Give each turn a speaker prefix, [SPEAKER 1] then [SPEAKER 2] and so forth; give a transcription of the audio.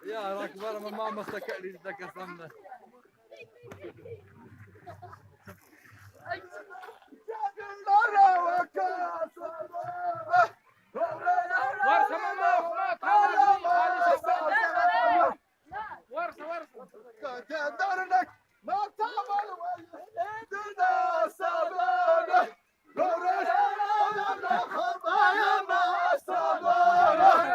[SPEAKER 1] Ya rakbar mama sakali dakasanna. ورثة ماما وما كان ورثة ورثة ما تعمل ويدنا سبانة خطايا ما سبانة